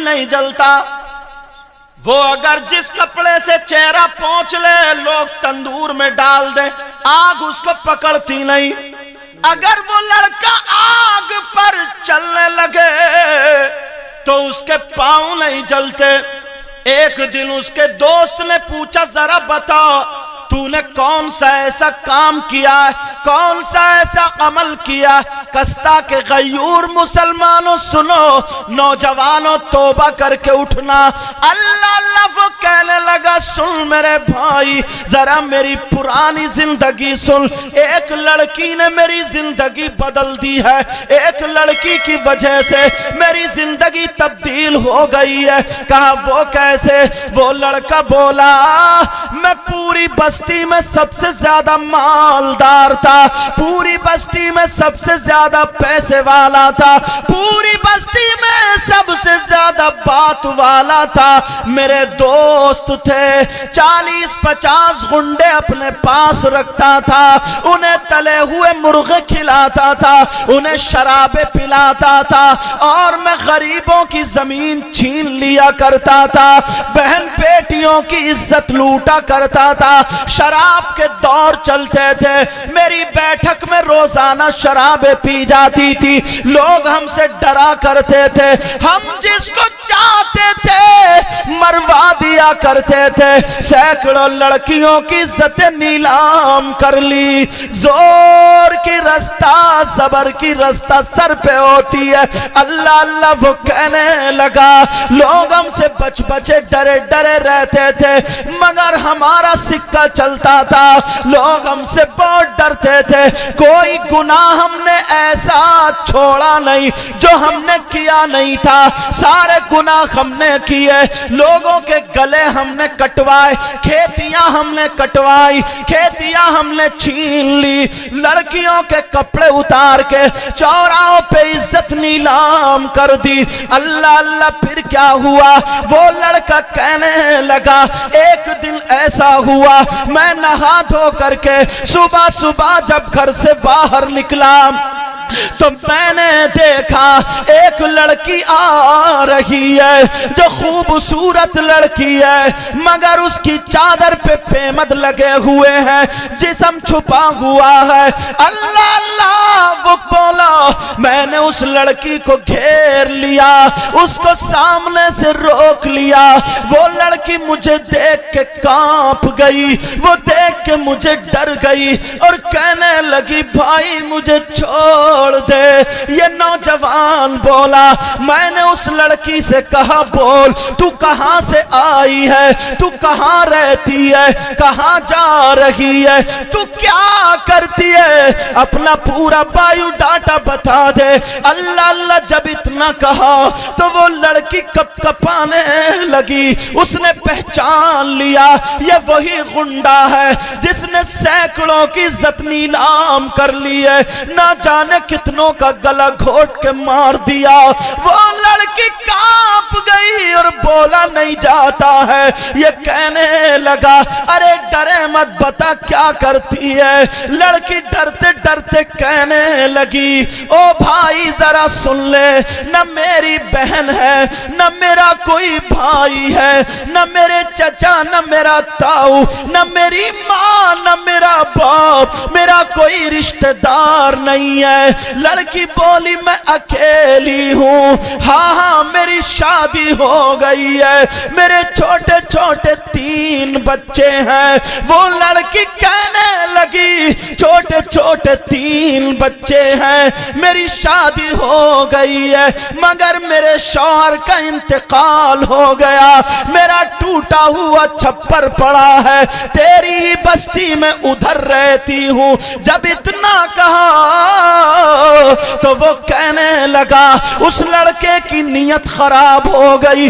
نہیں جلتا. وہ اگر جس کپڑے سے چہرہ پونچھ لے لوگ تندور میں ڈال دیں آگ اس کو پکڑتی نہیں. اگر وہ لڑکا آگ پر چلنے لگے تو اس کے پاؤں نہیں جلتے. ایک دن اس کے دوست نے پوچھا ذرا بتا تو نے کون سا ایسا کام کیا ہے, کون سا ایسا عمل کیا. کستا کے غیور مسلمانوں سنو, نوجوانوں توبہ کر کے اٹھنا. اللہ اللہ وہ کہنے لگا سن میرے بھائی ذرا میری پرانی زندگی سن. ایک لڑکی نے میری زندگی بدل دی ہے, ایک لڑکی کی وجہ سے میری زندگی تبدیل ہو گئی ہے. کہا وہ کیسے؟ وہ لڑکا بولا میں پوری بستی میں سب سے زیادہ مالدار تھا, پوری بستی میں سب سے زیادہ پیسے والا تھا, پوری بستی میں سب سے زیادہ بات والا تھا. میرے دوست تھے 40-50 گنڈے اپنے پاس رکھتا تھا, انہیں تلے ہوئے مرغے کھلاتا تھا, انہیں شرابیں پلاتا تھا اور میں غریبوں کی زمین چھین لیا کرتا تھا, بہن بیٹیوں کی عزت لوٹا کرتا تھا. شراب کے دور چلتے تھے, میری بیٹھک میں روزانہ شرابیں پی جاتی تھی. لوگ ہم سے ڈرا کرتے تھے, ہم جس کو چاہتے تھے مروا دیا کرتے تھے. سینکڑوں لڑکیوں کی عزت نیلام کر لی. زور کی رستہ زبر کی رستہ سر پہ ہوتی ہے. اللہ اللہ وہ کہنے لگا لوگ ہم سے بچ بچے ڈرے ڈرے رہتے تھے مگر ہمارا سکہ چلتا تھا. لوگ ہم سے بہت ڈرتے تھے, کوئی گناہ ہم نے ایسا چھوڑا نہیں جو ہم نے کیا نہیں تھا, سارے گناہ ہم نے کیے. لوگوں کے گلے ہم نے کٹوائے, کھیتیاں ہم نے کٹوائی, کھیتیاں ہم نے چھین لی, لڑکیوں کے کپڑے اتار کے چوراہوں پہ عزت نیلام کر دی. اللہ اللہ پھر کیا ہوا؟ وہ لڑکا کہنے لگا ایک دن ایسا ہوا میں نہا دھو کر کے صبح صبح جب گھر سے باہر نکلا تو میں نے دیکھا ایک لڑکی آ رہی ہے جو خوبصورت لڑکی ہے مگر اس کی چادر پہ پیمد لگے ہوئے ہیں, جسم چھپا ہوا ہے. اللہ اللہ وہ بولا میں نے اس لڑکی کو گھیر لیا, اس کو سامنے سے روک لیا. وہ لڑکی مجھے دیکھ کے کانپ گئی, وہ دیکھ کے مجھے ڈر گئی اور کہنے لگی بھائی مجھے چھوڑ دے. یہ نوجوان بولا میں نے اس لڑکی سے کہا بول تو کہاں سے آئی ہے, تو کہاں رہتی ہے, کہاں جا رہی ہے, تو کیا کرتی ہے, اپنا پورا بایو ڈاٹا بتا دے. اللہ اللہ جب اتنا کہا تو وہ لڑکی کپ کپانے لگی. اس نے پہچان لیا یہ وہی غنڈا ہے جس نے سینکڑوں کی عزت نیلام کر لی ہے, نہ جانے کتنوں کا گلا گھوٹ کے مار دیا. وہ لڑکی کانپ گئی اور بولا نہیں جاتا ہے. یہ کہنے لگا ارے ڈرے مت بتا کیا کرتی ہے. لڑکی ڈرتے ڈرتے کہنے لگی او بھائی ذرا سن لے, نہ میری بہن ہے نہ میرا کوئی بھائی ہے, نہ میرے چچا نہ میرا تاؤ, نہ میری ماں نہ میرا باپ, میرا کوئی رشتہ دار نہیں ہے. لڑکی بولی میں اکیلی ہوں, ہاں ہاں میری شادی ہو گئی ہے, میرے چھوٹے چھوٹے 3 بچے ہیں. وہ لڑکی کہنے لگی چھوٹے چھوٹے 3 بچے ہیں, میری شادی ہو گئی ہے مگر میرے شوہر کا انتقال ہو گیا, میرا ٹوٹا ہوا چھپر پڑا ہے, تیری ہی بستی میں ادھر رہتی ہوں. جب اتنا کہا تو وہ کہنے لگا اس لڑکے کی نیت خراب ہو گئی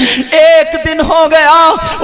ایک دن ہو گیا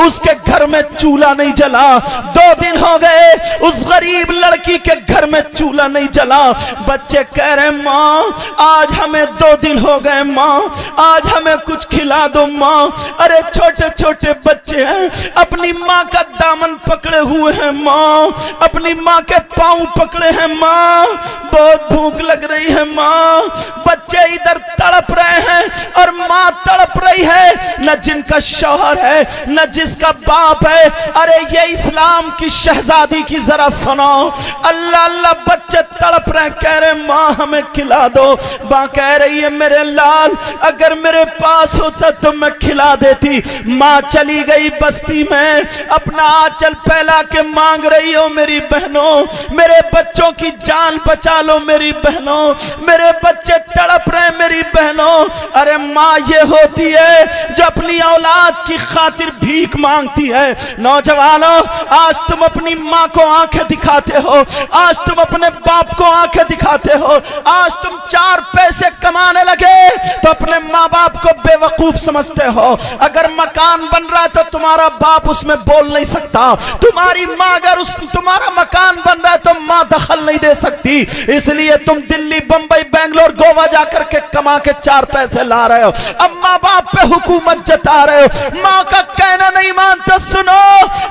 اس کے گھر میں چولہا نہیں جلا، 2 دن ہو گئے اس غریب لڑکی کے گھر میں چولہا نہیں جلا۔ بچے کہہ رہے ماں آج ہمیں 2 دن ہو گئے، ماں آج ہمیں کچھ کھلا دو ماں۔ ارے چھوٹے چھوٹے بچے ہیں، اپنی ماں کا دامن پکڑے ہوئے ہیں، ماں اپنی ماں کے پاؤں پکڑے ہیں، ماں بہت بھوک لگ رہی ہے ماں۔ بچے ادھر تڑپ رہے ہیں اور ماں تڑپ رہی ہے، نہ جن کا شوہر ہے نہ جس کا باپ ہے۔ ارے یہ اسلام کی شہزادی کی ذرا سنو، اللہ اللہ بچے تڑپ رہے کہہ رہے ماں ہمیں کھلا دو۔ ماں کہہ رہی ہے میرے لال اگر میرے پاس ہوتا تو میں کھلا دیتی۔ ماں چلی گئی بستی میں، اپنا آنچل پھیلا کے مانگ رہی ہو میری بہنوں میرے بچوں کی جان بچا لو، میری بہنوں میرے بچے تڑپ رہے میری بہنوں۔ ارے ماں یہ ہوتی ہے جو اپنی اولاد کی خاطر بھیک مانگتی ہے۔ نوجوانوں آج تم اپنی ماں کو آنکھیں دکھاتے ہو، آج تم اپنے باپ کو آنکھیں دکھاتے ہو، آج تم 4 پیسے کمانے لگے تو اپنے ماں باپ کو بے وقوف سمجھتے ہو۔ اگر مکان بن رہا ہے تو تمہارا باپ اس میں بول نہیں سکتا، تمہاری ماں اگر تمہارا مکان بن رہا ہے تو ماں دخل نہیں دے سکتی، اس لیے تم دلی بمبئی بنگلور گوا جا کر کے کما کے 4 پیسے لا رہے ہو، اب ماں باپ پہ حکومت جتا رہے ہو، ماں کا کہنا نہیں مانتے۔ سنو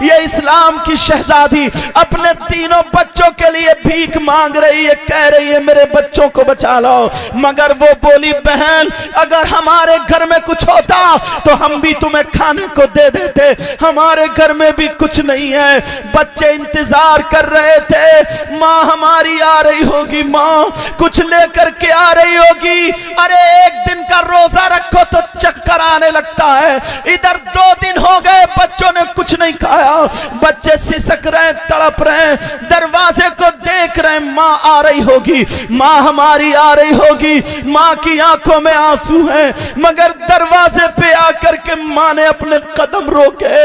یہ اسلام کی شہزادی اپنے 3 بچوں کے لیے بھیک مانگ رہی ہے، کہہ رہی ہے میرے بچوں کو بچا لو۔ مگر وہ بولی بہن اگر ہمارے گھر میں کچھ ہوتا تو ہم بھی تمہیں کھانے کو دے دیتے، ہمارے گھر میں بھی کچھ نہیں ہے۔ بچے انتظار کر رہے تھے ماں ہماری آ رہی ہوگی، ماں کچھ لے کر کے آ رہی ہوگی۔ ارے ایک دن کا روزہ رکھو تو چکر آنے لگتا ہے، ادھر 2 دن ہو گئے بچوں نے کچھ نہیں کھایا، بچے سسک رہے تڑپ رہے، دروازے کو دیکھ رہے ماں آ رہی ہوگی، ماں ہماری آ رہی ہوگی۔ ماں کی آنکھوں میں آنسو ہیں مگر دروازے پہ آ کر کے ماں نے اپنے قدم روکے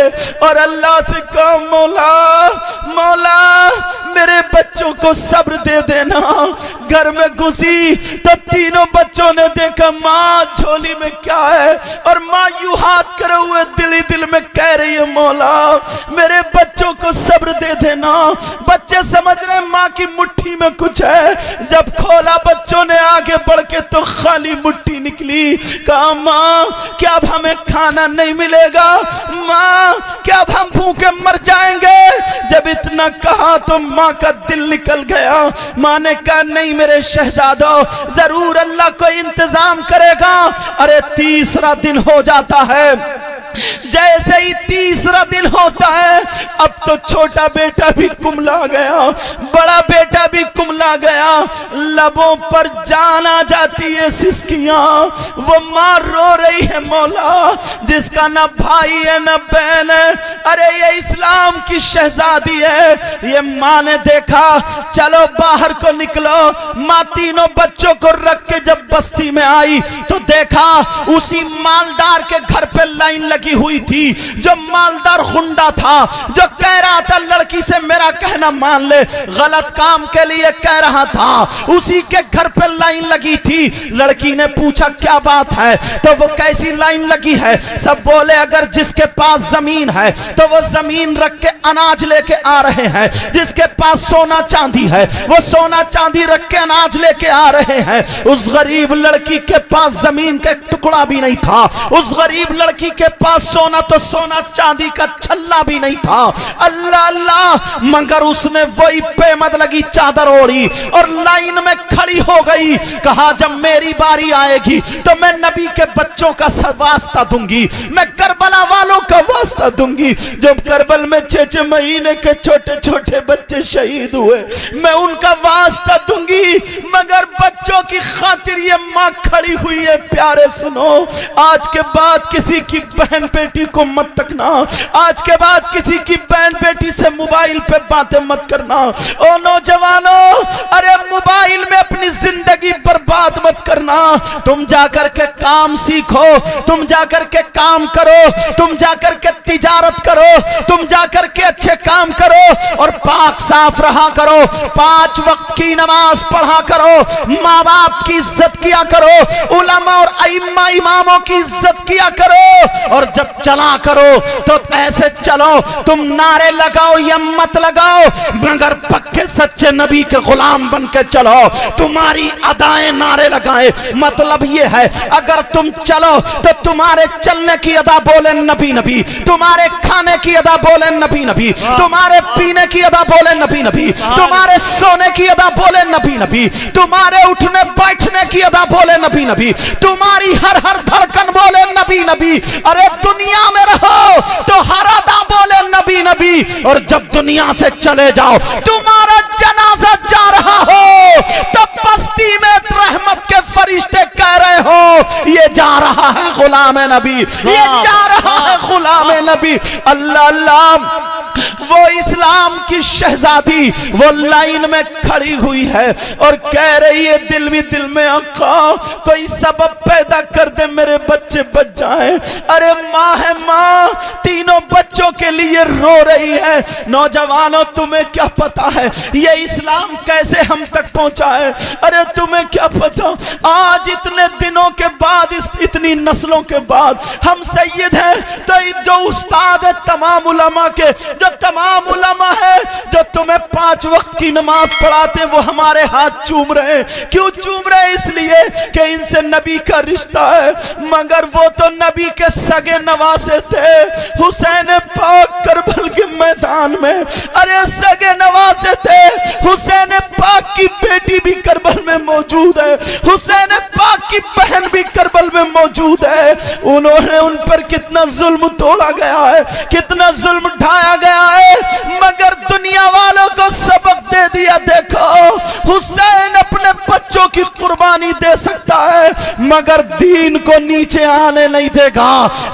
اور اللہ سے کہا مولا مولا میرے بچوں کو صبر دے دینا۔ گھر میں گھسی تو 3 بچوں نے دیکھا ماں جھولی میں کیا ہے، اور ماں یوں ہاتھ کرے ہوئے دل ہی دل میں کہہ رہی ہے مولا میرے بچوں کو صبر دے دینا۔ بچے سمجھ رہے ماں کی مٹھی میں کچھ ہے، جب کھولا بچوں نے آگے بڑھ کے تو خالی مٹھی نکلی۔ کہا ماں کیا اب ہمیں کھانا نہیں ملے گا، ماں کیا اب ہم بھوکے مر جائیں گے؟ جب اتنا کہا تو ماں کا دل نکل گیا۔ ماں نے کہا نہیں میرے شہزادو ضرور اللہ کوئی انتظام کرے گا۔ ارے 3 دن ہو جاتا ہے، جیسے ہی 3 دن ہوتا ہے اب تو چھوٹا بیٹا بھی کملا گیا، بڑا بیٹا بھی کملا گیا، لبوں پر جان آ جاتی ہے سسکیاں۔ وہ ماں رو رہی ہے مولا جس کا نہ بھائی ہے نہ بہن ہے۔ ارے یہ اسلام کی شہزادی ہے۔ یہ ماں نے دیکھا چلو باہر کو نکلو، ماں 3 بچوں کو رکھ کے جب بستی میں آئی تو دیکھا اسی مالدار کے گھر پہ لائن لگی ہوئی تھی، جو مالدار خنڈا تھا، جو کہہ رہا تھا لڑکی سے میرا کہنا مان لے، غلط کام کے لیے کہہ رہا تھا، اسی کے گھر پہ لائن لگی تھی۔ لڑکی نے پوچھا کیا بات ہے تو وہ کیسی لائن لگی ہے؟ سب بولے اگر جس کے پاس زمین ہے تو وہ زمین رکھ کے اناج لے کے آ رہے ہیں، جس کے پاس سونا چاندی ہے وہ سونا چاندی رکھ کے اناج لے کے آ رہے ہیں۔ اس غریب لڑکی کے پاس زمین کا ٹکڑا بھی نہیں تھا، اس غریب لڑکی کے پاس سونا تو سونا چاندی کا چھلا بھی نہیں تھا۔ اللہ اللہ، مگر اس نے وہی پیمد لگی چادر اوڑی اور لائن میں کھڑی ہو گئی۔ کہا جب میری باری آئے گی تو میں نبی کے بچوں کا واسطہ دوں گی، میں کربلا والوں کا واسطہ دوں گی۔ جب کربل میں 6 مہینے کے چھوٹے چھوٹے بچے شہید ہوئے میں ان کا واسطہ دوں گی، مگر بچوں کی خاطر یہ ماں کھڑی ہوئی ہے۔ پیارے سنو، آج کے بعد کسی کی بہن بیٹی کو مت تکنا، آج کے بعد کسی کی بہن بیٹی سے موبائل پہ باتیں مت کرنا۔ او نوجوانوں، ارے موبائل میں اپنی زندگی برباد مت کرنا۔ تم جا کر کے کام سیکھو، تم جا کر کے کام کرو، تم جا کر کے تجارت کرو، تم جا کر کے اچھے کام کرو اور پاک صاف رہا کرو، 5 وقت کی نماز پڑھا کرو، ماں باپ کی عزت کیا کرو، علماء اور ائمہ اماموں کی عزت کیا کرو، اور جب چلا کرو تو ایسے چلو، تم نعرے لگاؤ یا مت لگاؤ مگر پکے سچے نبی کے غلام بن کے چلو۔ تمہاری ادائیں نعرے لگائے، مطلب یہ ہے اگر تم چلو تو تمہارے چلنے کی ادا بولے نبی نبی، تمہارے کھانے کی ادا بولے نبی نبی، تمہارے پینے کی ادا بولے نبی نبی، تمہارے سونے کی ادا بولے نبی نبی، تمہارے اٹھنے بیٹھنے کی ادا بولے نبی نبی، تمہاری ہر دھڑکن بولے نبی نبی۔ ارے دنیا میں رہو تو ہر ادا بولے نبی نبی، اور جب دنیا سے چلے جاؤ تمہارا جنازہ جا رہا ہو تب بستی میں رحمت کے فرشتے کہہ رہے ہو یہ جا رہا ہے غلام نبی، یہ جا رہا ہے غلام نبی۔ اللہ اللہ، وہ اسلام کی شہزادی وہ لائن میں کھڑی ہوئی ہے اور کہہ رہی ہے دل بھی دل میں آقا کوئی سبب پیدا کر دے میرے بچے بچ جائیں۔ ارے ماں ہے ماں، تینوں بچوں کے لیے رو رہی ہے۔ نوجوانوں تمہیں کیا پتا ہے یہ اسلام کیسے ہم تک پہنچا ہے؟ ارے تمہیں کیا پتا آج اتنے دنوں کے بعد، اتنی نسلوں کے بعد ہم سید ہیں تو جو استاد ہے تمام علماء کے، جو تمام علماء ہیں جو تمہیں 5 وقت کی نماز پڑھاتے وہ ہمارے ہاتھ چوم رہے ہیں۔ کیوں چوم رہے ہیں؟ اس لیے کہ ان سے نبی کا رشتہ ہے، مگر وہ تو نبی کے سگے نواسے تھے۔ حسین پاک کربل کے میدان میں ارے سگے نواسے تھے۔ حسین پاک کی بیٹی بھی کربل میں موجود ہے، حسین پاک کی بہن بھی کربل میں موجود ہے۔ انہوں نے ان پر کتنا ظلم توڑا گیا ہے، کتنا ظلم ڈھایا گیا ہے، مگر دنیا والوں کو سبق دے دیا۔ دیکھو حسین اپنے بچوں کی قربانی دے سکتا ہے مگر دین کو نیچے آنے نہیں دے گا،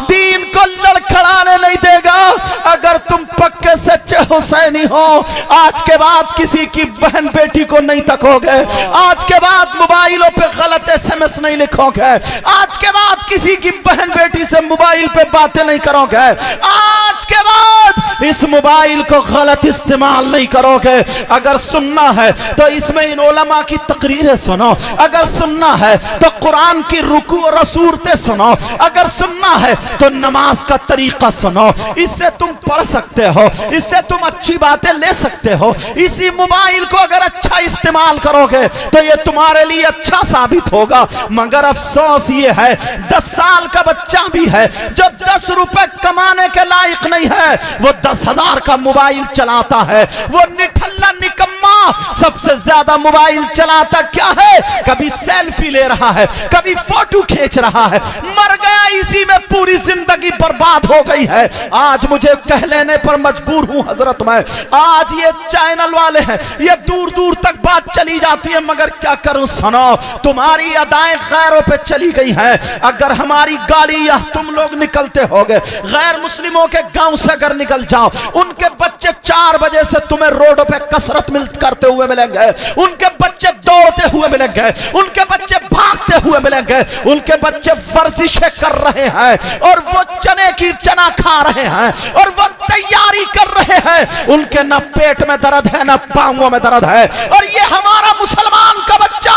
دین کو لڑکھڑانے نہیں دے گا۔ اگر تم پکے سچے حسینی ہو آج کے بعد کسی کی بہن بیٹی کو نہیں تکو گے، آج کے بعد موبائلوں پہ غلط SMS نہیں لکھو گے، آج کے بعد کسی کی بہن بیٹی سے موبائل پہ باتیں نہیں کرو گے، آج کے بعد اس موبائل کو غلط استعمال نہیں کرو گے۔ اگر سننا ہے تو اس میں ان علماء کی تقریریں سنو، اگر سننا ہے تو قرآن کی رکوع اور صورتیں سنو، اگر سننا ہے تو نماز کا طریقہ سنو۔ اس سے تم پڑھ سکتے ہو، اس سے تم اچھی باتیں لے سکتے ہو۔ اسی موبائل کو اگر اچھا استعمال کرو گے تو یہ تمہارے لیے اچھا ثابت ہوگا، مگر افسوس یہ ہے 10 سال کا بچہ بھی ہے جو 10 روپے کمانے کے لائق نہیں ہے، وہ 10,000 کا موبائل چلاتا ہے۔ وہ نٹھلا نکما سب سے زیادہ موبائل چلاتا کیا ہے؟ کبھی سیلفی لے رہا ہے، کبھی فوٹو کھینچ رہا ہے، مر گیا اسی میں، پوری زندگی برباد ہو گئی ہے۔ آج مجھے کہہ لینے پر مجبور ہوں حضرت میں، آج یہ چینل والے ہیں یہ دور دور تک بات چلی جاتی ہے، مگر کیا کروں سنو، تمہاری ادائیں غیروں پہ چلی گئی ہیں۔ اگر ہماری گاڑی یا تم لوگ نکلتے ہوگے غیر مسلموں کے گاؤں سے اگر نکل جاؤ، ان کے بچے 4 بجے سے تمہیں روڈوں پہ کسرت کرتے ہوئے ملیں گے، ان کے بچے دوڑتے ہوئے ملیں گے، ان کے بچے بھاگتے ہوئے ملیں گے، ان کے بچے ورزشیں کر رہے ہیں اور وہ چنا کھا رہے ہیں اور وہ تیاری کر رہے ہیں، ان کے نہ پیٹ میں درد ہے نہ پاؤں میں درد ہے۔ اور یہ ہمارا مسلمان کا بچہ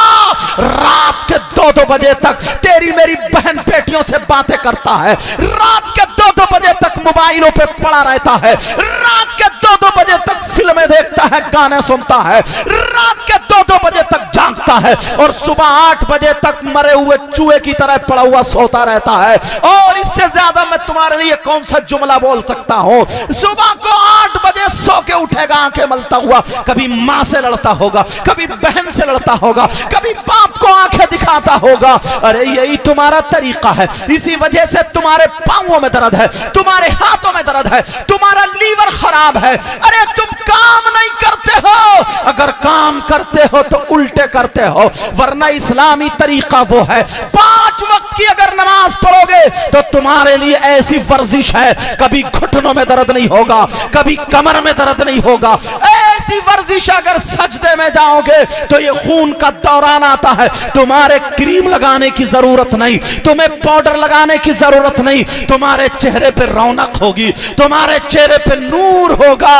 رات کے 2 بجے تک تیری میری بہن بیٹیوں سے باتیں کرتا ہے، رات کے 2 بجے تک موبائلوں پہ پڑا رہتا ہے، رات کے 2 بجے تک فلمیں دیکھتا ہے، گانے سنتا ہے، رات کے 2 بجے تک جاگتا ہے اور صبح 8 بجے تک مرے ہوئے چوہے کی طرح پڑا ہوا سوتا رہتا ہے۔ اور اس سے زیادہ میں تمہارے لیے کون سا جملہ بول سکتا ہوں؟ صبح کو 8 بجے سو کے اٹھے گا آنکھیں ملتا ہوا، کبھی ماں سے لڑتا ہوگا، کبھی بہن سے لڑتا ہوگا، کبھی باپ کو آنکھیں دکھاتا ہوگا۔ ارے یہی تمہارا طریقہ ہے، اسی وجہ سے تمہارے پاؤں میں درد ہے، تمہارے ہاتھوں میں درد ہے، تمہارا لیور خراب ہے۔ ارے تم کام نہیں کرتے ہو، اگر کام کرتے ہو تو الٹے کرتے ہو، ورنہ اسلامی طریقہ وہ ہے 5 وقت کی اگر نماز پڑھو گے تو تمہارے لیے ایسی ورزش ہے، کبھی گھٹنوں میں درد نہیں ہوگا، کبھی کمر میں درد نہیں ہوگا۔ ایسی ورزش اگر سجدے میں جاؤ گے تو یہ خون کا دوران آتا ہے، تمہارے کریم لگانے کی ضرورت نہیں، تمہیں پاؤڈر لگانے کی ضرورت نہیں، تمہارے چہرے پہ رونق ہوگی، تمہارے چہرے پہ نور ہوگا۔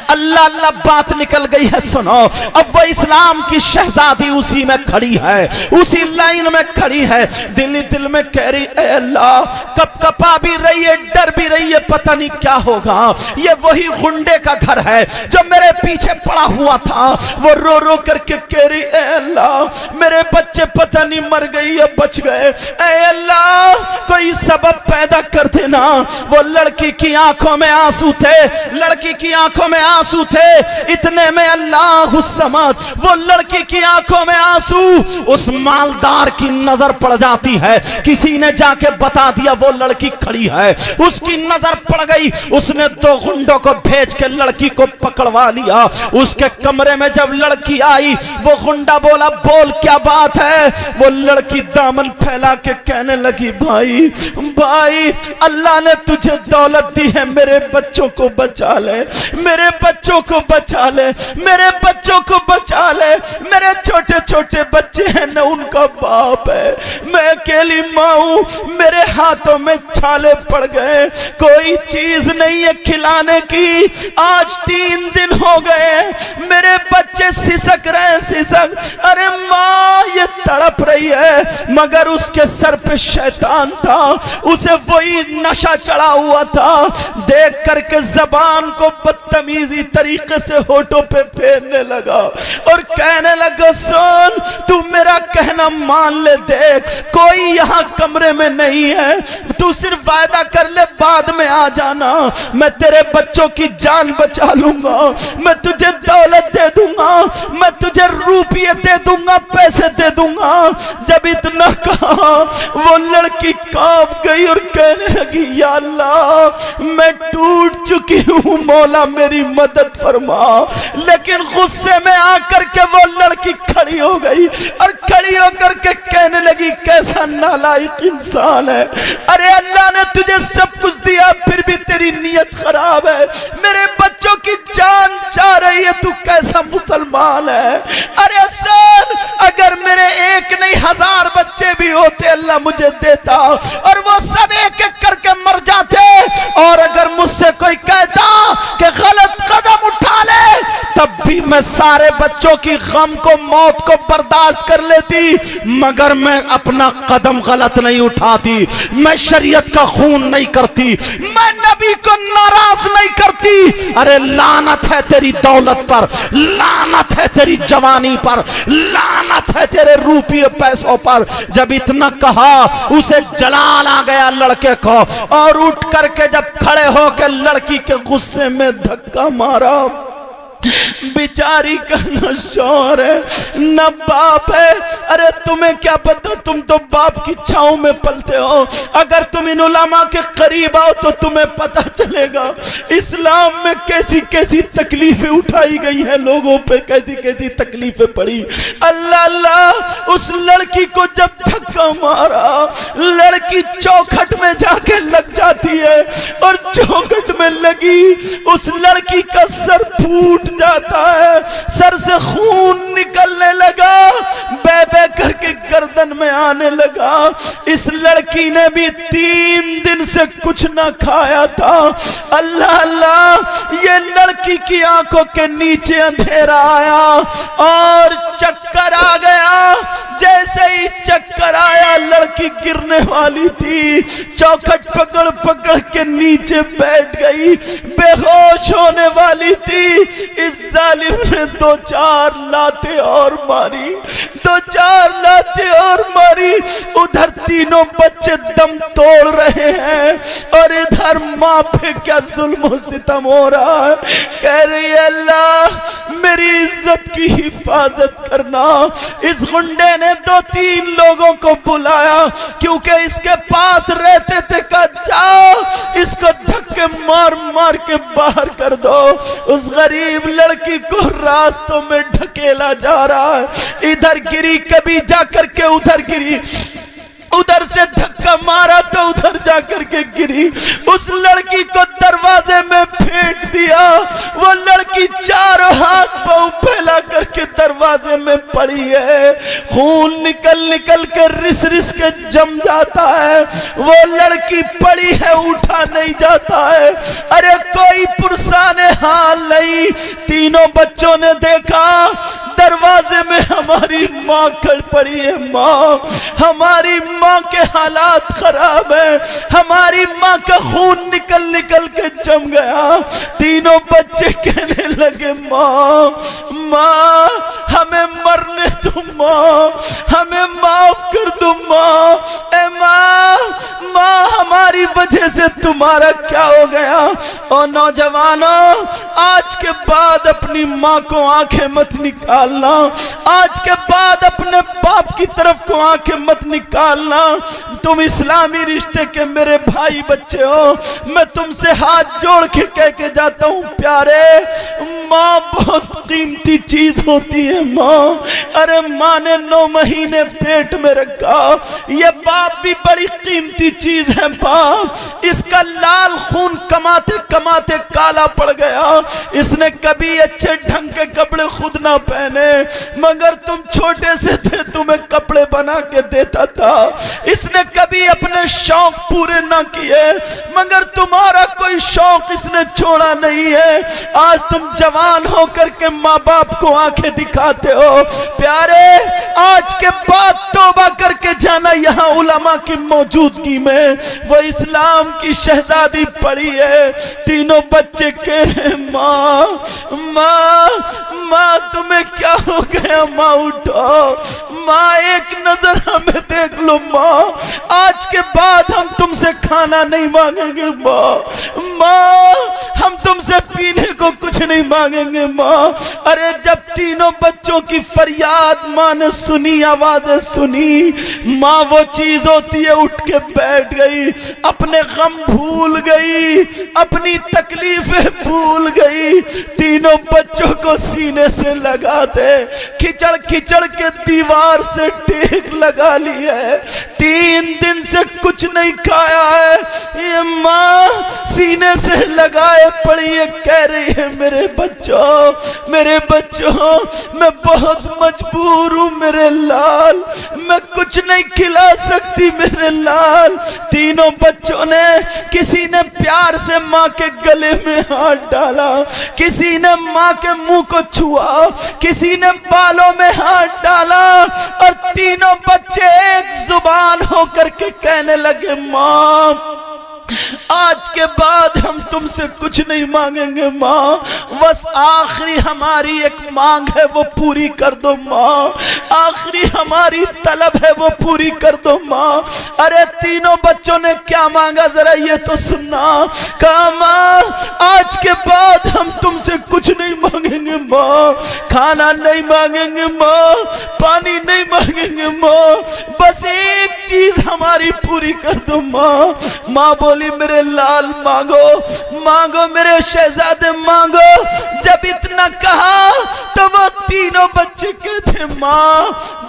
اللہ اللہ بات نکل گئی ہے سنو. اب وہ اسلام کی شہزادی اسی میں کھڑی ہے, اسی لائن میں کھڑی ہے, دل دل میں کہہ رہی اے اللہ, کب کپا بھی رہی ہے, ڈر بھی رہی ہے, پتہ نہیں کیا ہوگا. یہ وہی غنڈے کا گھر ہے جو میرے پیچھے پڑا ہوا تھا. وہ رو رو کر کے کہہ رہی اے اللہ میرے بچے پتہ نہیں مر گئی یا بچ گئے, اے اللہ کوئی سبب پیدا کر دینا. وہ لڑکی کی آنکھوں میں آنسو تھے, لڑکی کی آنکھوں میں آنسو تھے. اتنے میں اللہ الصمد, وہ لڑکی کی آنکھوں میں آنسو اس مالدار کی نظر پڑ جاتی ہے. کسی نے جا کے بتا دیا وہ لڑکی کھڑی ہے, اس کی نظر پڑ گئی. اس نے 2 غنڈوں کو بھیج کے لڑکی کو پکڑوا لیا. اس کے کمرے میں جب لڑکی آئی, وہ غنڈا بولا بول کیا بات ہے. وہ لڑکی دامن پھیلا کے کہنے لگی بھائی بھائی اللہ نے تجھے دولت دی ہے, میرے بچوں کو بچا لے, میرے بچوں کو بچا لے, میرے بچوں کو بچا لے. میرے چھوٹے چھوٹے بچے ہیں نہ ان کا باپ ہے, میں اکیلی ماں ہوں, میرے ہاتھوں میں چھالے پڑ گئے, کوئی چیز نہیں ہے کھلانے کی. آج 3 دن ہو گئے, میرے بچے سسک رہے سسک. ارے ماں یہ تڑپ رہی ہے, مگر اس کے سر پہ شیطان تھا, اسے وہی نشہ چڑھا ہوا تھا. دیکھ کر کے زبان کو بدتمیزی طریقے سے ہونٹوں پہ پھیرنے لگا اور کہنے لگا سن تو میرا کہنا مان لے, دیکھ کوئی یہاں کمرے میں نہیں ہے, تو صرف وعدہ کر لے بعد میں آ جانا, میں تیرے بچوں کی جان بچا لوں گا, میں تجھے دولت دے دوں گا, میں تجھے روپیے دے دوں گا, پیسے دے دوں گا. جب اتنا کہا وہ لڑکی کانپ گئی اور کہنے لگی یا اللہ میں ٹوٹ چکی ہوں, مولا میری مدد فرما. لیکن غصے میں آ کر کے وہ لڑکی کھڑی ہو گئی اور کھڑی ہو کر کے کہنے لگی کیسا نالائق انسان ہے, ارے اللہ نے تجھے سب کچھ دیا پھر بھی تیری نیت خراب ہے, میرے بچوں کی جان چاہ رہی ہے, تو کیسا مسلمان ہے. ارے سن اگر میرے 1 نہیں 1000 بچے بھی ہوتے اللہ مجھے دیتا اور وہ سب ایک ایک کر کے مر جاتے, اور اگر مجھ سے کوئی کہتا کہ غلط قدم اٹھا لے تب بھی میں سارے بچوں کی غم کو موت کو برداشت کر لیتی, مگر میں اپنا قدم غلط نہیں اٹھاتی, میں شریعت کا خون نہیں کرتی, میں نبی کو ناراض نہیں کرتی. ارے لعنت ہے تیری دولت پر, لعنت ہے تیری جوانی پر, لعنت ہے تیرے روپیے پیسوں پر. جب اتنا کہا اسے جلال آ گیا لڑکے کو, اور اٹھ کر کے جب کھڑے ہو کے لڑکی کے غصے میں دھکا مارا. بیچاری کا نہ شوہر ہے نہ باپ ہے. ارے تمہیں کیا پتا, تم تو باپ کی چھاؤں میں پلتے ہو. اگر تم ان علماء کے قریب آؤ تو تمہیں پتا چلے گا اسلام میں کیسی کیسی تکلیفیں اٹھائی گئی ہیں, لوگوں پہ کیسی کیسی تکلیفیں پڑی. اللہ اللہ اس لڑکی کو جب دھکا مارا لڑکی چوکھٹ میں جا کے لگ جاتی ہے, اور چوکھٹ میں لگی اس لڑکی کا سر پھوٹ جاتا ہے, سر سے خون نکلنے لگا, بے بے کر کے گردن میں آنے لگا. اس لڑکی نے بھی 3 دن سے کچھ نہ کھایا تھا. اللہ اللہ یہ لڑکی کی آنکھوں کے نیچے اندھیرا آیا اور چکر آ گیا. جیسے ہی چکر آیا لڑکی گرنے والی تھی, چوکھٹ پکڑ پکڑ کے نیچے بیٹھ گئی, بے ہوش ہونے والی تھی. اس ظالم نے 2-4 لاتے اور ماری, 2-4 لاتے اور ماری. ادھر تینوں بچے دم توڑ رہے ہیں اور ادھر ماں پہ کیا ظلم و ستم ہو رہا ہے. کہہ رہی ہے اللہ میری عزت کی حفاظت کرنا. اس غنڈے نے 2-3 لوگوں کو بلایا کیونکہ اس کے پاس رہتے تھے, کہا جاؤ اس کو دھکے مار مار کے باہر کر دو. اس غریب لڑکی کو راستوں میں ڈھکیلا جا رہا ہے, ادھر گری کبھی جا کر کے ادھر گری, ادھر سے دھکا مارا تو ادھر جا کر کے گر گری، اس لڑکی کو دروازے میں پھینک دیا، وہ لڑکی چاروں ہاتھ پاؤں پھیلا کر کے دروازے میں پڑی ہے، خون نکل نکل کے رس رس کے جم جاتا ہے، وہ لڑکی پڑی ہے، اٹھا نہیں جاتا ہے۔ ارے کوئی پرسان حال نہیں، تینوں بچوں نے دیکھا دروازے میں ہماری ماں کھڑ پڑی ہے، ماں ہماری ماں کے حالات خراب ہیں، ہماری ماں کا خون نکل نکل کے جم گیا۔ تینوں بچے کہنے لگے ماں ماں ہمیں مرنے دو، ماں ہمیں معاف کر دو، ماں اے ماں ماں ہماری وجہ سے تمہارا کیا ہو گیا؟ او نوجوانوں، آج کے بعد اپنی ماں کو آنکھیں مت نکالنا، آج کے بعد اپنے باپ کی طرف کو آنکھیں مت نکالنا۔ تم اسلامی رشتے کے میرے بھائی بچے ہو، میں تم سے ہاتھ جوڑ کے کہہ کے جاتا ہوں پیارے، ماں بہت قیمتی چیز ہوتی ہے۔ ماں، ارے ماں نے 9 مہینے پیٹ میں رکھا، یہ باپ بھی بڑی قیمتی چیز ہے۔ باپ اس کا لال خون کماتے کماتے کالا پڑ گیا، اس نے کبھی اچھے ڈھنگ کے کپڑے خود نہ پہنے، مگر تم چھوٹے سے تھے تمہیں کپڑے بنا کے دیتا تھا، اس نے کبھی اپنے شوق پورے نہ کیے، مگر تمہارا کوئی شوق اس نے چھوڑا نہیں ہے۔ آج تم جوان ہو کر کے ماں باپ کو آنکھیں دکھاتے ہو۔ پیارے، آج کے بعد توبہ کر کے جانا، یہاں علماء کی موجودگی میں وہ اسلام کی شہزادی پڑی ہے۔ تینوں بچے کہہ رہے ماں ماں ماں تمہیں کیا ہو گیا؟ ماں اٹھو، ماں ایک نظر ہمیں دیکھ لو، ماں آج کے بعد ہم تم سے کھانا نہیں مانگیں گے، ماں ماں ہم تم سے پینے کو کچھ نہیں مانگیں گے، ماں۔ ارے جب تینوں بچوں کی فریاد ماں نے سنی، آوازیں سنی، ماں وہ چیز ہوتی ہے اٹھ کے بیٹھ گئی، اپنے غم بھول گئی، اپنی تکلیفیں بھول گئی، تینوں بچوں کو سینے سے لگاتے کھچڑ کھچڑ کے دیوار سے ٹیک لگا لی ہے، 3 دن سے کچھ نہیں کھایا ہے، یہ ماں سینے سے لگائے پڑی ہے، کہہ رہی ہے میرے بچوں میرے بچوں میں بہت مجبور ہوں میرے لال، میں کچھ نہیں کھلا سکتی میرے لال۔ تینوں بچوں نے، کسی نے پیار سے ماں کے گلے میں ہاتھ ڈالا، کسی نے ماں کے منہ کو چھوا، کسی نے بالوں میں ہاتھ ڈالا، اور تینوں بچے ایک زبان ہو کر کے کہنے لگے ماں آج کے بعد ہم تم سے کچھ نہیں مانگیں گے، ماں بس آخری ہماری ایک مانگ ہے وہ پوری کر دو، ماں آخری ہماری طلب ہے وہ پوری کر دو، ماں۔ ارے تینوں بچوں نے کیا مانگا ذرا یہ تو سننا، کہا ماں آج کے بعد ہم تم سے کچھ نہیں مانگیں گے، ماں کھانا نہیں مانگیں گے، ماں پانی نہیں مانگیں گے، ماں بس ایک چیز ہماری پوری کر دو، ماں۔ ماں بولی میرے لال مانگو مانگو میرے شہزادے مانگو۔ جب اتنا کہا تو وہ تینوں بچے کہتے ماں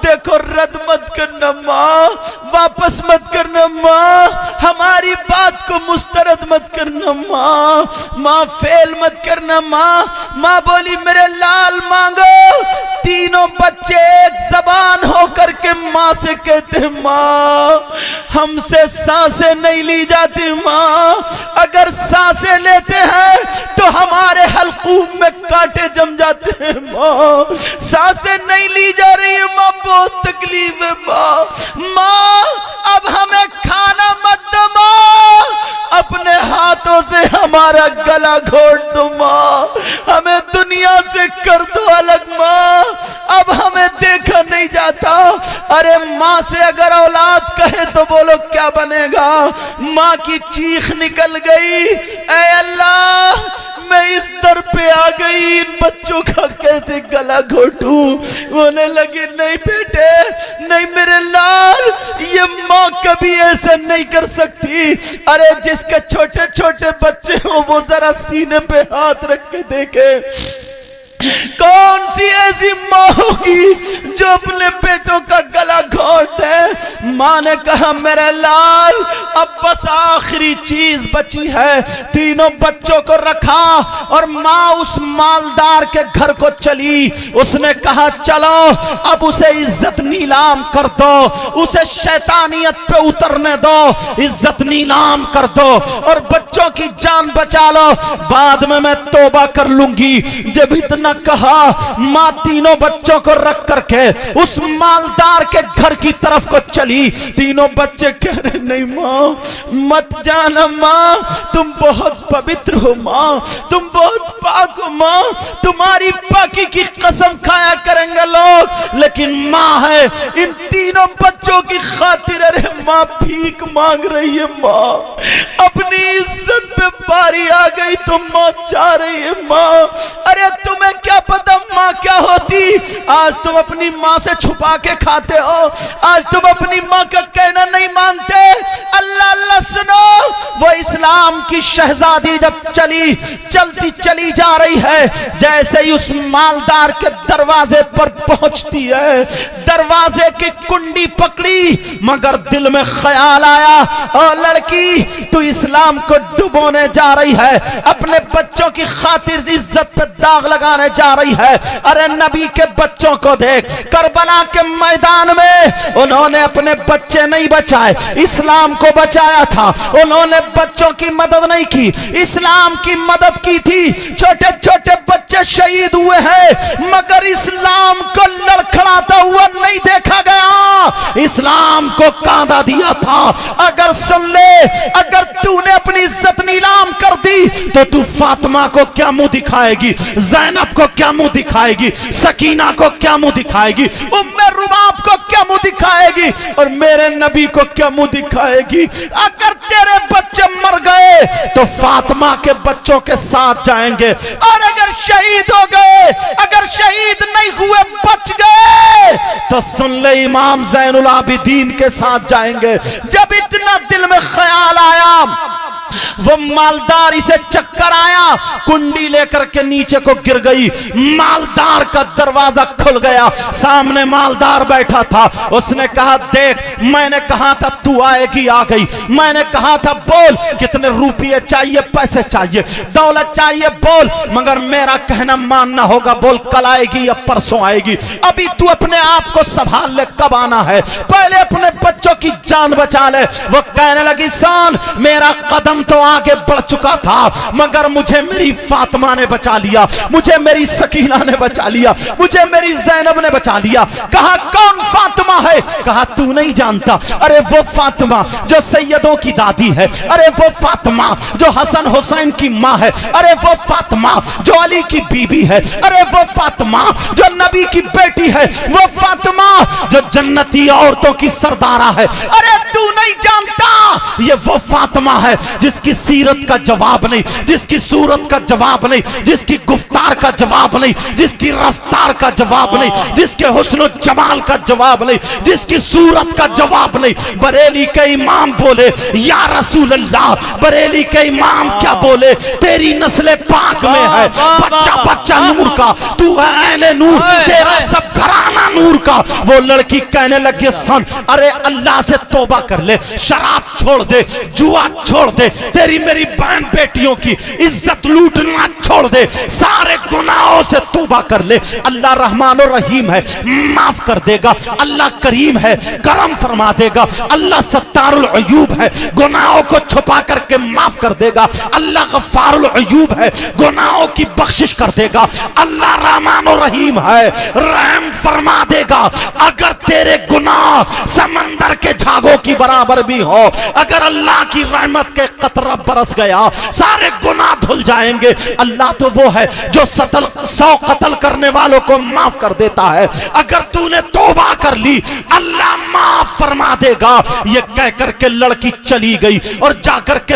دیکھو رد مت کرنا، ماں واپس مت کرنا، ماں ہماری بات کو مسترد مت کرنا، ماں ماں فیل مت کرنا، ماں۔ ماں بولی میرے لال مانگو۔ تینوں بچے ایک زبان ہو کر کے ماں سے کہتے ماں ہم سے سانسیں نہیں لی جاتی، ماں اگر سانسیں لیتے ہیں تو ہمارے حلقوم میں کانٹے جم جاتے ہیں، ماں سانسیں نہیں لی جا رہی ہیں، ماں بہت تکلیف ہے، ماں اب ہمیں کھانا مت دو، ماں اپنے ہاتھوں سے ہمارا گلا گھونٹ دو، ماں ہمیں دنیا سے کر دو الگ، ماں اب ہمیں دیکھا نہیں جاتا۔ ارے ماں سے اگر اولاد کہے تو بولو کیا بنے گا؟ ماں کی چیخ نکل گئی، اے اللہ میں اس در پہ آ گئی، ان بچوں کا کیسے گلا گھونٹوں؟ بولنے لگی نہیں بیٹے نہیں میرے لال، یہ ماں کبھی ایسا نہیں کر سکتی۔ ارے جس کے چھوٹے چھوٹے بچے ہوں وہ ذرا سینے پہ ہاتھ رکھ کے دیکھے، کون سی ایسی ماں ہوگی جو اپنے بیٹوں کا گلا گھونٹ ہے؟ ماں نے کہا میرے لال اب بس آخری چیز بچی ہے، تینوں بچوں کو رکھا اور ماں اس مالدار کے گھر کو چلی۔ اس نے کہا چلو اب اسے عزت نیلام کر دو، اسے شیطانیت پہ اترنے دو، عزت نیلام کر دو اور بچوں کی جان بچا لو، بعد میں توبہ کر لوں گی۔ جب اتنا کہا ماں تینوں بچوں کو رکھ کر کے اس مالدار کے گھر کی طرف کو چلی۔ تینوں بچے کہہ رہے نہیں ماں مت جانا، ماں تم بہت پوتر ہو، ماں تم بہت پاک ہو، ماں تمہاری پاکی کی قسم کھایا کریں گے لوگ، لیکن ماں ہے ان تینوں بچوں کی خاطر ارے ماں بھیک مانگ رہی ہے، ماں اپنی عزت پہ باری آ گئی تو ماں چاہ رہی ہے۔ ماں ارے تمہیں کیا پتا ماں کیا ہوتی؟ آج تم اپنی ماں سے چھپا کے کھاتے ہو، آج تم اپنی ماں کا کہنا نہیں مانتے۔ اللہ اللہ سنو، وہ اسلام کی شہزادی جب چلتی چلی جا رہی ہے، جیسے ہی اس مالدار کے دروازے پر پہنچتی ہے، دروازے کی کنڈی پکڑی، مگر دل میں خیال آیا او لڑکی تو اسلام کو ڈبونے جا رہی ہے، اپنے بچوں کی خاطر عزت پہ داغ لگانے جا رہی ہے۔ ارے نبی کے بچوں کو دیکھ، کربلا کے میدان میں انہوں نے اپنے بچے نہیں بچائے، اسلام کو بچایا تھا، انہوں نے بچوں کی مدد نہیں کی، اسلام کی مدد کی تھی۔ چھوٹے چھوٹے بچے شہید ہوئے ہیں مگر اسلام کو لڑکھڑاتا ہوا نہیں دیکھا گیا، اسلام کو کاندھا دیا تھا۔ اگر سن لے، اگر تو نے اپنی عزت نیلام کر دی تو تو فاطمہ کو کیا منہ دکھائے گی، زینب کو کیا منہ دکھائے گی، سکینہ کو کیا منہ دکھائے گی، ام رباب کو کیا منہ دکھائے گی، اور میرے نبی کو کیا منہ دکھائے گی؟ اگر تیرے بچے مر گئے تو فاطمہ کے بچوں کے ساتھ جائیں گے، اور اگر شہید ہو گئے، اگر شہید نہیں ہوئے بچ گئے تو سن لے امام زین العابدین کے ساتھ جائیں گے۔ جب اتنا دل میں خیال آیا، وہ مالدار اسے چکر آیا، کنڈی لے کر کے نیچے کو گر گئی، مالدار کا دروازہ کھل گیا، سامنے مالدار بیٹھا تھا۔ اس نے کہا دیکھ میں نے کہا تھا تو آئے گی، آ گئی، میں نے کہا تھا بول کتنے روپیے چاہیے، پیسے چاہیے، دولت چاہیے بول، مگر میرا کہنا ماننا ہوگا، بول کل آئے گی یا پرسوں آئے گی، ابھی تو اپنے آپ کو سنبھال لے، کب آنا ہے، پہلے اپنے بچوں کی جان بچا لے۔ وہ کہنے لگی سان میرا قدم تو آگے بڑھ چکا تھا مگر مجھے میری فاطمہ نے بچا لیا، مجھے میری سکینہ نے بچا لیا، مجھے میری زینب نے بچا لیا۔ کہا کون فاطمہ ہے؟ کہا تو نہیں جانتا، ارے وہ فاطمہ جو سیدوں کی دادی ہے، ارے وہ فاطمہ جو حسن حسین کی ماں ہے، ارے وہ فاطمہ جو علی کی بیوی ہے، ارے وہ فاطمہ جو نبی کی بیٹی ہے، وہ فاطمہ جو جنتی عورتوں کی سردارہ ہے، ارے تو نہیں جانتا یہ وہ فاطمہ ہے جس کی سیرت کا جواب نہیں، جس کی صورت کا جواب نہیں، جس کی گفتار کا جواب نہیں، جس کی رفتار کا جواب نہیں، جس کے حسن و جمال کا جواب نہیں، جس کی صورت کا جواب نہیں۔ بریلی کے امام بولے یا رسول اللہ، بریلی کے امام کیا بولے؟ تیری نسل پاک میں ہے، بچہ بچہ نور کا، تو ہے اہل نور، تیرا سب گھرانہ نور کا۔ وہ لڑکی کہنے لگی سن ارے اللہ سے توبہ کر لے، شراب چھوڑ دے، جوا چھوڑ دے، تیری میری بہن بیٹیوں کی عزت لوٹنا چھوڑ دے، سارے گناہوں سے توبہ کر لے، اللہ رحمان و رحیم ہے، معاف کر دے گا، اللہ کریم ہے، کرم فرما دے گا، اللہ ستار العیوب ہے، گناہوں کو چھپا کر کے معاف کر دے گا، اللہ غفار العیوب ہے، گناہوں کی بخشش کر دے گا، اللہ رحمان و رحیم ہے، رحم فرما دے گا۔ اگر تیرے گناہ سمندر کے جھاگوں کی برابر بھی ہو، اگر اللہ کی رحمت کے قطرہ برس گیا سارے گناہ دھل جائیں گے۔ اللہ تو وہ ہے جو 100 قتل کرنے والوں کو معاف کر دیتا ہے، اگر تو نے توبہ کر لی اللہ معاف فرما دے گا۔ یہ کہہ کر کے لڑکی چلی گئی اور جا کر کے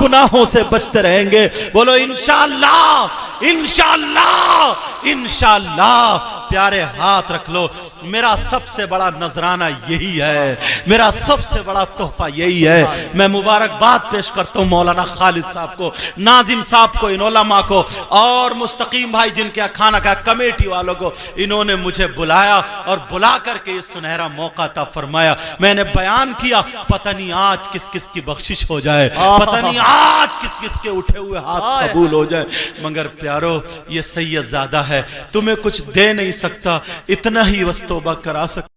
گناہوں سے بچتے رہیں گے. بولو انشاءاللہ انشاءاللہ انشاءاللہ. پیارے ہاتھ رکھ لو. میرا سب سے بڑا نذرانہ یہی ہے, میرا سب سے بڑا تحفہ یہی ہے. میں مبارکباد پیش کرتا ہوں مولانا خالد صاحب کو, ناظم صاحب کو, ان علماء کو اور مستقیم بھائی جن کے کھانا کا کمیٹی والوں کو. انہوں نے مجھے بلایا اور بلا کر کے یہ سنہرا موقع عطا فرمایا. میں نے بیان کیا, پتہ نہیں آج کس کس کی بخشش ہو جائے, پتہ نہیں آج کس کس کے اٹھے ہوئے ہاتھ قبول ہو جائے. مگر پیارو یہ سید زادہ ہے, تمہیں کچھ دے نہیں سکتا, اتنا ہی بس توبہ کرا سکتا.